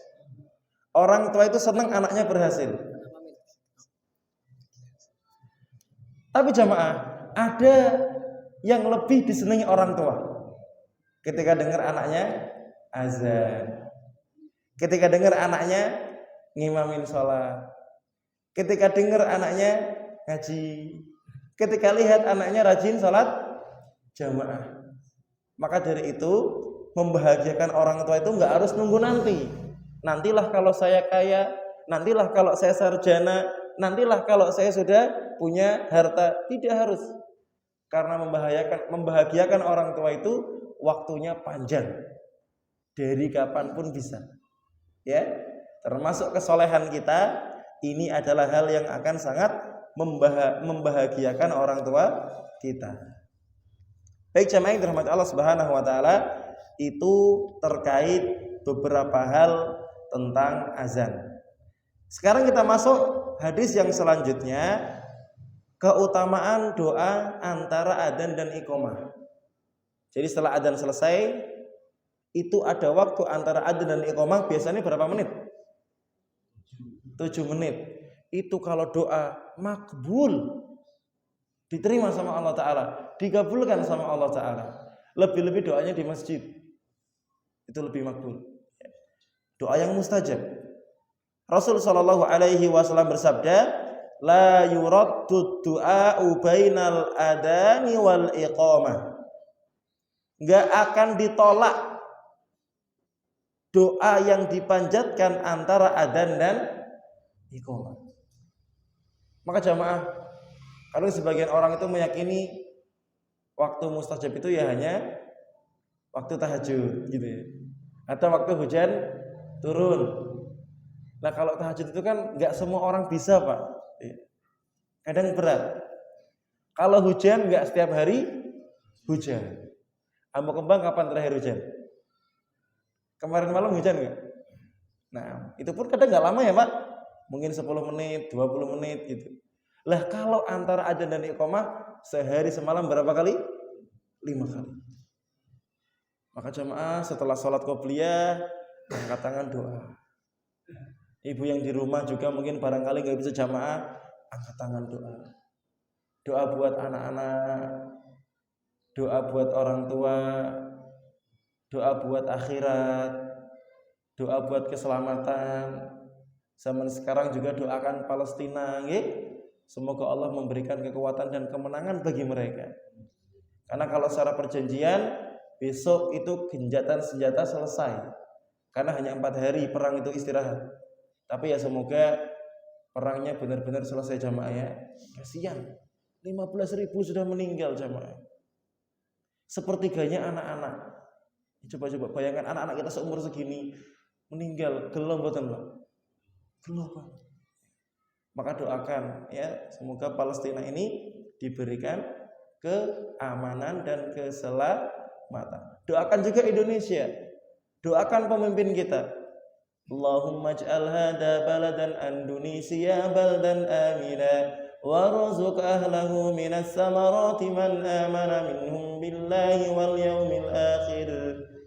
Orang tua itu senang anaknya berhasil. Tapi jamaah, ada yang lebih disenangi orang tua. Ketika dengar anaknya azan, ketika dengar anaknya ngimamin sholat, ketika dengar anaknya ngaji, ketika lihat anaknya rajin sholat jamaah. Maka dari itu membahagiakan orang tua itu nggak harus nunggu nantilah kalau saya kaya, nantilah kalau saya sarjana, nantilah kalau saya sudah punya harta. Tidak harus, karena membahagiakan orang tua itu waktunya panjang, dari kapanpun bisa. Ya, termasuk kesolehan kita. Ini adalah hal yang akan sangat membahagiakan orang tua kita. Baik jamaah yang dirahmati Allah Subhanahu wa taala, itu terkait beberapa hal tentang azan. Sekarang kita masuk hadis yang selanjutnya, keutamaan doa antara adzan dan iqamah. Jadi setelah adzan selesai, itu ada waktu antara adzan dan iqamah, biasanya berapa menit? 7 menit. Itu kalau doa makbul, diterima sama Allah Ta'ala, dikabulkan sama Allah Ta'ala. Lebih-lebih doanya di masjid, itu lebih makbul. Doa yang mustajab. Rasul sallallahu alaihi wasallam bersabda, la yuraddu du'a'u bainal adani wal iqamah. Enggak akan ditolak doa yang dipanjatkan antara adzan dan iqamah. Maka jamaah, kalau sebagian orang itu meyakini waktu mustajab itu ya hanya waktu tahajud gitu ya, atau waktu hujan turun. Nah kalau tahajud itu kan nggak semua orang bisa Pak, kadang berat. Kalau hujan nggak setiap hari hujan. Ambo Kembang kapan terakhir hujan? Kemarin malam hujan nggak? Nah itu pun kadang nggak lama ya Pak, mungkin 10 menit, 20 menit gitu. Lah kalau antara adzan dan iqamah sehari semalam berapa kali? 5 kali. Maka jamaah setelah sholat qobliyah angkat tangan doa. Ibu yang di rumah juga mungkin barangkali nggak bisa jamaah, angkat tangan doa. Doa buat anak-anak, doa buat orang tua, doa buat akhirat, doa buat keselamatan. Zaman sekarang juga doakan Palestina, nggih. Semoga Allah memberikan kekuatan dan kemenangan bagi mereka. Karena kalau secara perjanjian besok itu genjatan senjata selesai. Karena hanya 4 hari perang itu istirahat. Tapi ya semoga perangnya benar-benar selesai jamaah ya. Kasihan 15.000 sudah meninggal jamaah. Sepertiganya anak-anak. Coba bayangkan anak-anak kita seumur segini meninggal, gelo mboten Pak? Gelo Pak. Maka doakan ya, semoga Palestina ini diberikan keamanan dan keselamatan. Doakan juga Indonesia. Doakan pemimpin kita. Allahumma ij'al hadha baladan Indonesia baldan amina warzuq ahlahu minas samarati man amana minhum billahi wal yaumil akhir.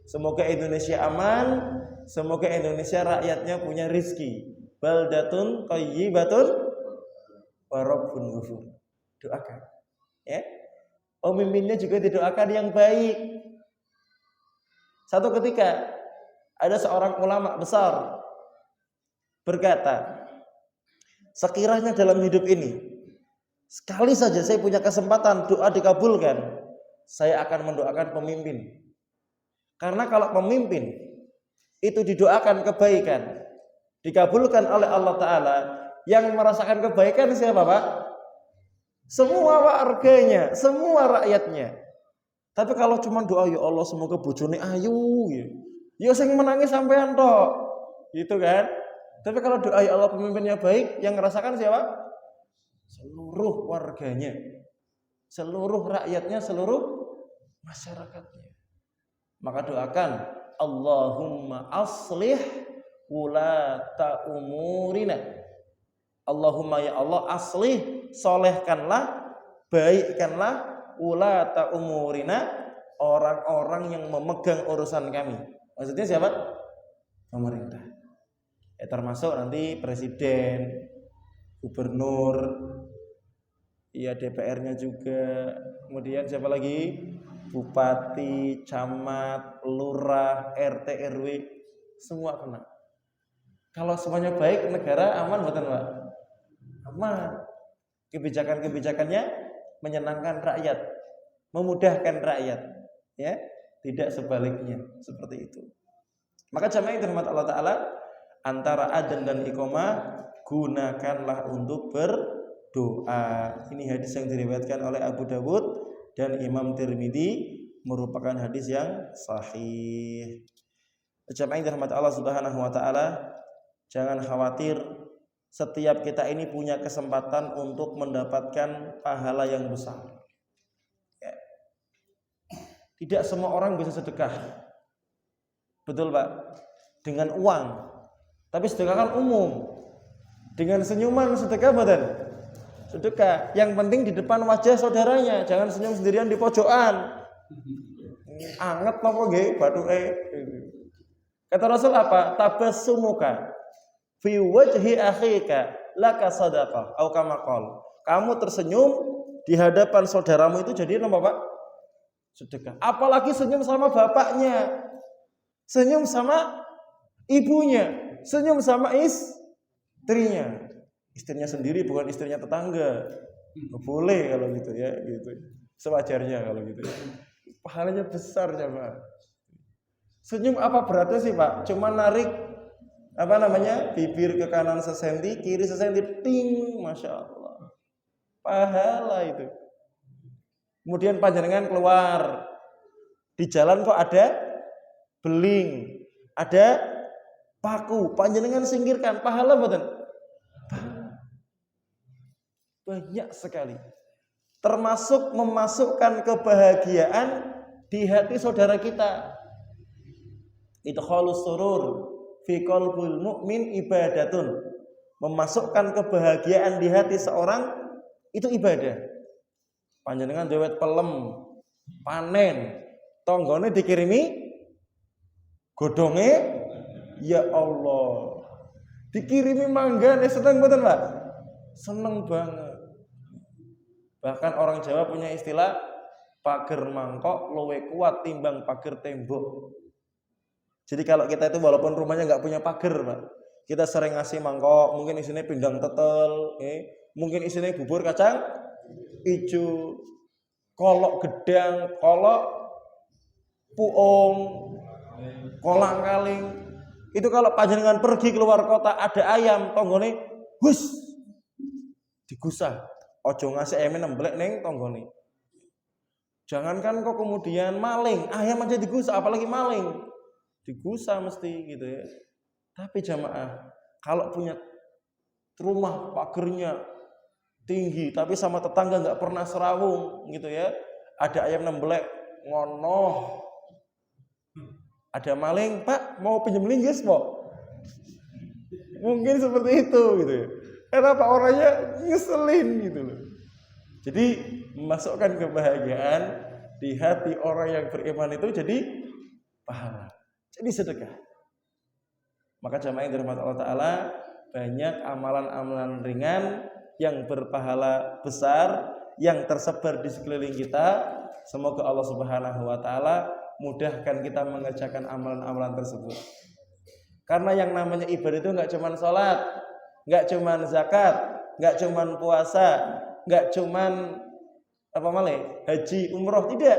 Semoga Indonesia aman, semoga Indonesia rakyatnya punya rizki. Baldatun thayyibatun wa rabbun ghafur. Doakan ya. Pemimpinnya juga didoakan yang baik. Satu ketika ada seorang ulama besar berkata, sekiranya dalam hidup ini sekali saja saya punya kesempatan doa dikabulkan, saya akan mendoakan pemimpin. Karena kalau pemimpin itu didoakan kebaikan, dikabulkan oleh Allah Ta'ala, yang merasakan kebaikan siapa Pak? Semua warganya, semua rakyatnya. Tapi kalau cuma doa, ya Allah semoga bojone ayu, ya sing menangis sampean tok, gitu kan? Tapi kalau doa ya Allah pemimpinnya baik, yang merasakan siapa? Seluruh warganya, seluruh rakyatnya, seluruh masyarakatnya. Maka doakan, Allahumma aslih wulata umurina. Allahumma ya Allah aslih, solehkanlah, baikkanlah wulata umurina, orang-orang yang memegang urusan kami. Maksudnya siapa? Pemerintah. Termasuk nanti presiden, gubernur, ya DPR-nya juga. Kemudian siapa lagi? Bupati, camat, lurah, RT, RW, semua kena. Kalau semuanya baik, negara aman betul Pak? Aman. Kebijakan-kebijakannya menyenangkan rakyat, memudahkan rakyat, ya, tidak sebaliknya seperti itu. Maka jamaah yang dirahmati Allah Ta'ala, antara adzan dan iqamah gunakanlah untuk berdoa. Ini hadis yang diriwayatkan oleh Abu Dawud dan Imam Tirmidzi, merupakan hadis yang sahih. Jamaah yang dirahmati Allah Subhanahu wa Ta'ala, jangan khawatir, setiap kita ini punya kesempatan untuk mendapatkan pahala yang besar. Ya. Tidak semua orang bisa sedekah, betul Pak? Dengan uang, tapi sedekah kan umum. Dengan senyuman sedekah betul? Sedekah. Yang penting di depan wajah saudaranya, jangan senyum sendirian di pojokan. Anget apa nggih bathuke. Kata Rasul apa? Tabassumuka fi wajhi akhika laka sadaqah atau kama qala. Kamu tersenyum di hadapan saudaramu itu jadi apa Pak? Sedekah. Apalagi senyum sama bapaknya, senyum sama ibunya, senyum sama istrinya. Istrinya sendiri bukan istrinya tetangga. Boleh kalau gitu ya, gitu. Sewajarnya kalau gitu ya. Pahalanya besar coba. Senyum apa beratnya sih Pak? Cuma narik bibir ke kanan sesenti, kiri sesenti, ting, masya Allah, pahala itu. Kemudian panjenengan keluar di jalan kok ada beling, ada paku, panjenengan singkirkan, pahala betul? Banyak sekali. Termasuk memasukkan kebahagiaan di hati saudara kita. Idkhalus surur fi qalbil mu'min ibadatun. Memasukkan kebahagiaan di hati seorang itu ibadah. Panjenengan dewet pelem, panen, tonggone dikirimi godhonge, ya Allah. Dikirimi manggane, seneng mboten, Pak? Seneng banget. Bahkan orang Jawa punya istilah pager mangkok luwe kuat timbang pager tembok. Jadi kalau kita itu walaupun rumahnya nggak punya pagar, Pak, kita sering ngasih mangkok, mungkin isinya pindang tetel, mungkin isinya bubur kacang ijo, kolok gedang, kolok puung, kolang kaling. Itu kalau panjenengan pergi keluar kota ada ayam, tonggone hus digusah. Ojo ngasih ayamnya nemblek neng tonggone. Jangankan kok kemudian maling, ayam aja digusah, apalagi maling. Digusah mesti gitu ya. Tapi jamaah, kalau punya rumah pagernya tinggi tapi sama tetangga nggak pernah serawung gitu ya, ada ayam nemblek ngono, ada maling, Pak mau pinjam linggis Pak, mungkin seperti itu gitu ya. Kenapa orangnya ngeselin gitu loh. Jadi memasukkan kebahagiaan di hati orang yang beriman itu jadi pahala. Jadi sedekah. Maka jamaah yang dirahmati Allah Ta'ala, banyak amalan-amalan ringan yang berpahala besar yang tersebar di sekeliling kita. Semoga Allah Subhanahu wa taala mudahkan kita mengerjakan amalan-amalan tersebut. Karena yang namanya ibadah itu enggak cuma salat, enggak cuma zakat, enggak cuma puasa, enggak cuma haji, umroh, tidak.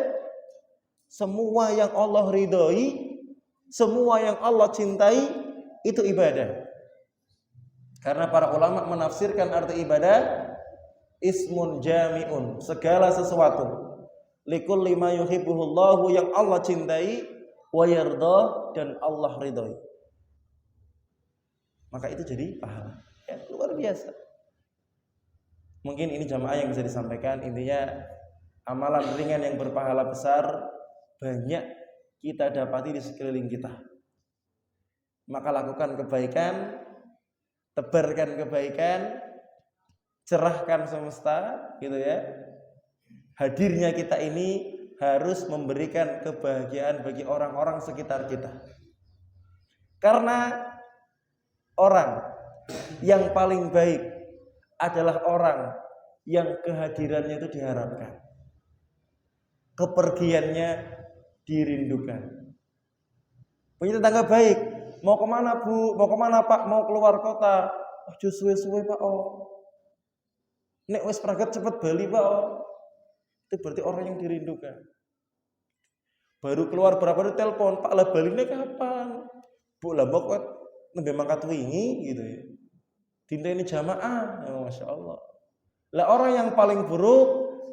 Semua yang Allah ridhoi, semua yang Allah cintai itu ibadah. Karena para ulama menafsirkan arti ibadah ismun jami'un, segala sesuatu. Likulli ma yuhibbuhullahu, yang Allah cintai, wa yarda, dan Allah ridhoi. Maka itu jadi pahala. Ya, luar biasa. Mungkin ini jamaah yang bisa disampaikan. Intinya amalan ringan yang berpahala besar banyak kita dapati di sekeliling kita. Maka lakukan kebaikan, tebarkan kebaikan, cerahkan semesta, gitu ya. Hadirnya kita ini harus memberikan kebahagiaan bagi orang-orang sekitar kita. Karena orang yang paling baik adalah orang yang kehadirannya itu diharapkan, kepergiannya dirindukan. Punya tetangga baik, mau kemana Bu? Mau kemana Pak? Mau keluar kota. Aduh suwe-suwe Pak. Nek wis pragat cepet bali Pak. Itu berarti orang yang dirindukan. Baru keluar berapa hari telepon, Pak lah baline kapan? Bu lah kok nembe mangkat wingi gitu ya. Dinteni jamaah, ya Masya Allah. Lah orang yang paling buruk,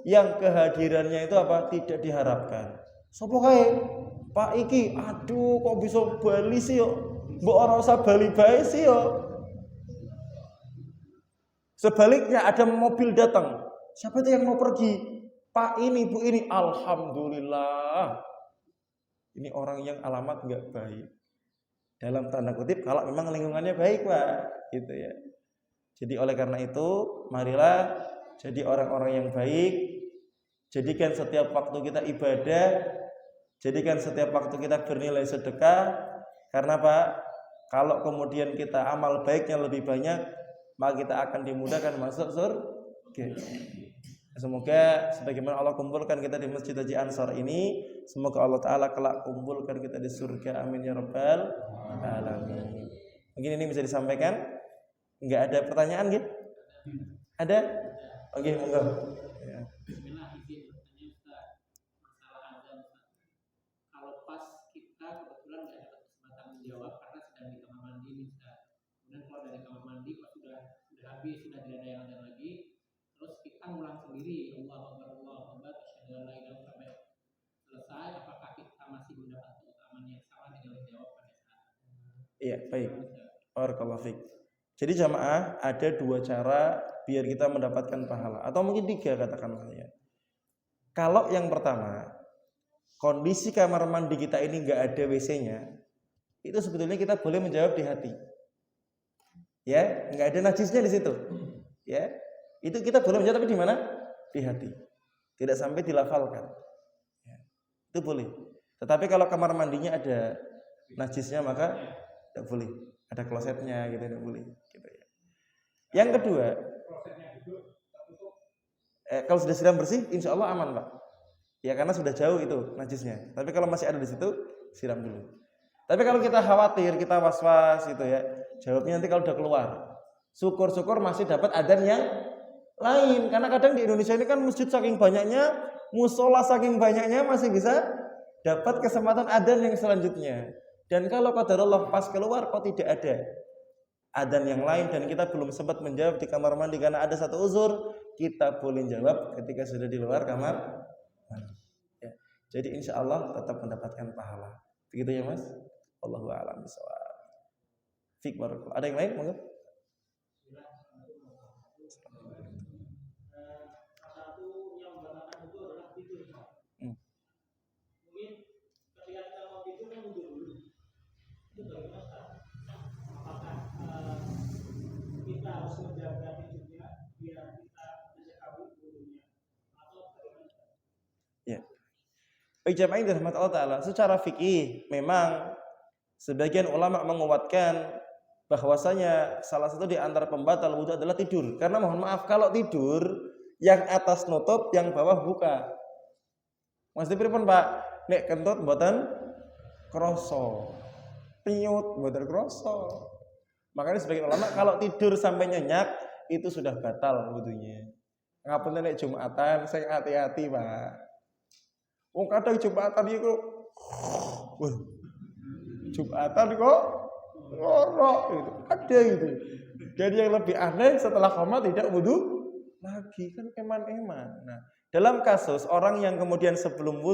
yang kehadirannya itu apa? Tidak diharapkan. Sopo kae? Pak iki, aduh kok bisa bali sih yo? Mbok ora usah bali bae sih yo. Sebaliknya ada mobil datang. Siapa itu yang mau pergi? Pak ini, Bu ini, alhamdulillah. Ini orang yang alamat enggak baik. Dalam tanda kutip kalau memang lingkungannya baik, Pak, gitu ya. Jadi oleh karena itu, marilah jadi orang-orang yang baik. Jadikan setiap waktu kita ibadah, jadikan setiap waktu kita bernilai sedekah. Karena Pak, kalau kemudian kita amal baiknya lebih banyak, maka kita akan dimudahkan masuk surga. Semoga sebagaimana Allah kumpulkan kita di Masjid Haji Ansor ini, semoga Allah Ta'ala kelak kumpulkan kita di surga. Amin ya rabbal alamin. Mungkin ini bisa disampaikan. Enggak ada pertanyaan gitu? Ada? Oke, monggo. Ya. Bismillah, izin bertanya Ustaz. Masalah azan Ustaz. Kalau pas kita kebetulan nggak dapat kesempatan menjawab karena sedang di kamar mandi nih Ustaz. Kemudian keluar dari kamar mandi pas sudah habis, sudah tidak ada yang azan lagi. Terus kita ngulang sendiri, Allahu Akbar, asyhadu an la ilaha illallah sampai selesai. Apakah kita masih mendapat keutamaan yang sama dengan menjawab pada saat? Iya, baik. Barakallahu fiik. Jadi jamaah ada dua cara biar kita mendapatkan pahala, atau mungkin tiga katakanlah ya. Kalau yang pertama, kondisi kamar mandi kita ini nggak ada WC-nya, itu sebetulnya kita boleh menjawab di hati. Ya, nggak ada najisnya di situ. Ya, itu kita boleh menjawab tapi di mana? Di hati. Tidak sampai dilafalkan. Ya, itu boleh. Tetapi kalau kamar mandinya ada najisnya maka tidak boleh. Ada klosetnya gitu, tidak boleh. Gitu ya. Yang kedua, kalau sudah siram bersih, insya Allah aman Pak. Ya karena sudah jauh itu najisnya. Tapi kalau masih ada di situ, siram dulu. Tapi kalau kita khawatir, kita was-was gitu ya, jawabnya nanti kalau udah keluar. Syukur-syukur masih dapat adzan yang lain. Karena kadang di Indonesia ini kan masjid saking banyaknya, musola saking banyaknya masih bisa dapat kesempatan adzan yang selanjutnya. Dan kalau qadarullah pas keluar kok tidak ada adzan yang lain dan kita belum sempat menjawab di kamar mandi karena ada satu uzur, kita boleh jawab ketika sudah di luar kamar mandi. Ya. Jadi insya Allah tetap mendapatkan pahala. Begitu ya Mas? Allahu a'lam bishawab. Fik barakallahu. Ada yang lain? Monggo. Satu yang membatalkan itu adalah tidur. Mungkin ketika kita mau tidur kan tidur dulu. Itu bagaimana? Apakah kita harus menjaga tidurnya biar kita menjaga wudhunya atau bagaimana? Ya. Baik jamaah yang dirahmati Allah Ta'ala, secara fikih memang sebagian ulama menguatkan bahwasanya salah satu di antara pembatal wudhu adalah tidur. Karena mohon maaf kalau tidur Yang atas nutup, yang bawah buka. Maksudnya pripun, Pak? Nek kentut mboten krasa. Pinyut mboten krasa. Makanya sebagian ulama kalau tidur sampai nyenyak itu sudah batal wudunya. Ngapunten nek Jumatan sing hati-hati, Pak. Wong kadang Jumatan iku Jumatan kok ngorok gitu. Ada gitu. Jadi yang lebih aneh setelah koma tidak wudu lagi, kan eman-eman. Nah, dalam kasus orang yang kemudian sebelum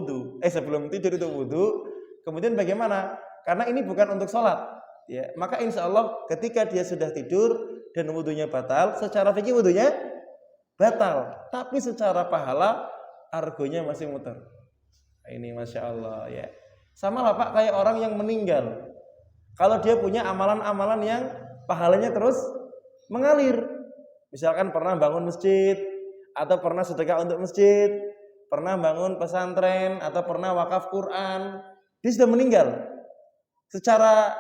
tidur itu wudu, kemudian bagaimana? Karena ini bukan untuk sholat, ya. Maka insya Allah ketika dia sudah tidur dan wudunya batal, secara fikih wudunya batal, tapi secara pahala argonya masih muter. Nah, ini masya Allah, ya. Sama lah Pak, kayak orang yang meninggal. Kalau dia punya amalan-amalan yang pahalanya terus mengalir. Misalkan pernah bangun masjid, atau pernah sedekah untuk masjid, pernah bangun pesantren, atau pernah wakaf Quran, dia sudah meninggal. Secara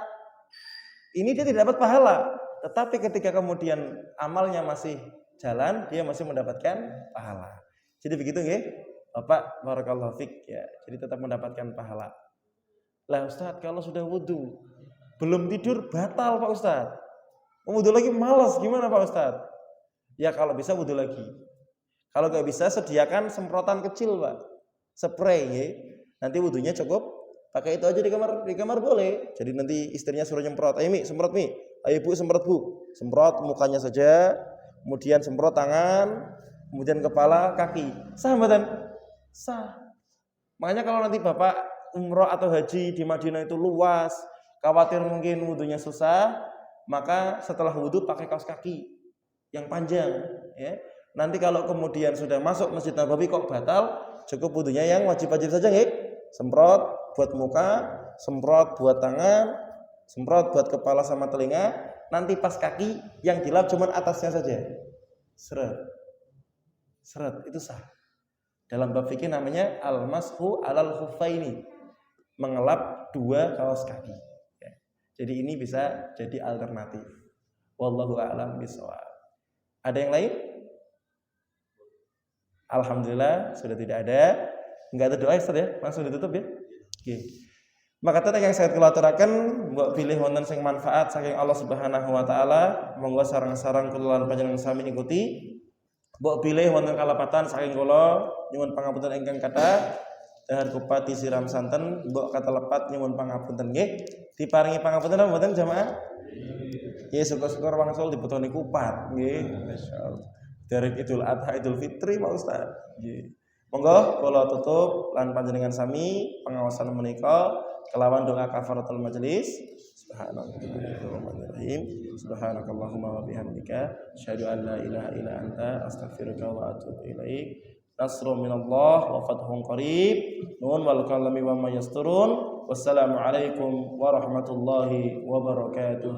ini dia tidak dapat pahala, tetapi ketika kemudian amalnya masih jalan, dia masih mendapatkan pahala. Jadi begitu nggih, Bapak barakallahu fik ya. Jadi tetap mendapatkan pahala. Lah Ustaz, kalau sudah wudu belum tidur batal Pak Ustaz. Wudu lagi malas, gimana Pak Ustaz? Ya kalau bisa wudu lagi. Kalau nggak bisa sediakan semprotan kecil Pak, spray ya. Nanti wudunya cukup pakai itu aja di kamar boleh. Jadi nanti istrinya suruh nyemprot. Ayo Mi, semprot Mi. Ayo Bu, semprot Bu. Semprot mukanya saja, kemudian semprot tangan, kemudian kepala, kaki. Sah mboten? Sah. Makanya kalau nanti Bapak umroh atau haji di Madinah itu luas, khawatir mungkin wudunya susah, maka setelah wudu pakai kaos kaki yang panjang ya. Nanti kalau kemudian sudah masuk Masjid Nabawi kok batal, cukup wudunya yang wajib-wajib saja nggih. Semprot buat muka, semprot buat tangan, semprot buat kepala sama telinga. Nanti pas kaki yang dilap cuma atasnya saja. Seret itu sah. Dalam bab fikih namanya al-mashu alal khuffaini, mengelap dua kaos kaki ya. Jadi ini bisa jadi alternatif. Wallahu a'lam bishawab. Ada yang lain? Alhamdulillah sudah tidak ada. Enggak ada doa Ustaz ya, langsung ditutup ya. Oke. Maka tadi yang saya aturaken mbok pilih wonten sing manfaat saking Allah Subhanahu wa taala, monggo sareng-sareng kula lan panjenengan sami ikuti. Mbok pilih wonten kalapatan saking kula nyuwun pangapunten ingkang kathah. Dahar kupati siram santen mbok katelepat nyuwun pangapunten nggih. Diparingi pangapunten napa mboten jamaah? Ya syukur-syukur wangsul diputoni kupat nggih. Masyaallah. Dari Idul Adha Idul Fitri Pak Ustaz. Nggih. Monggo kula tutup lan panjenengan sami pengawasan menika kelawan doa kafaratul majelis. Bismillahirrahmanirrahim. Subhanakallahumma wa bihamdika asyhadu an la ilaha illa anta astaghfiruka wa atubu ilaik. Nasrun minallah wa fathun qarib. Nun wal kalami wa ma yasturun. Wassalamualaikum warahmatullahi wabarakatuh.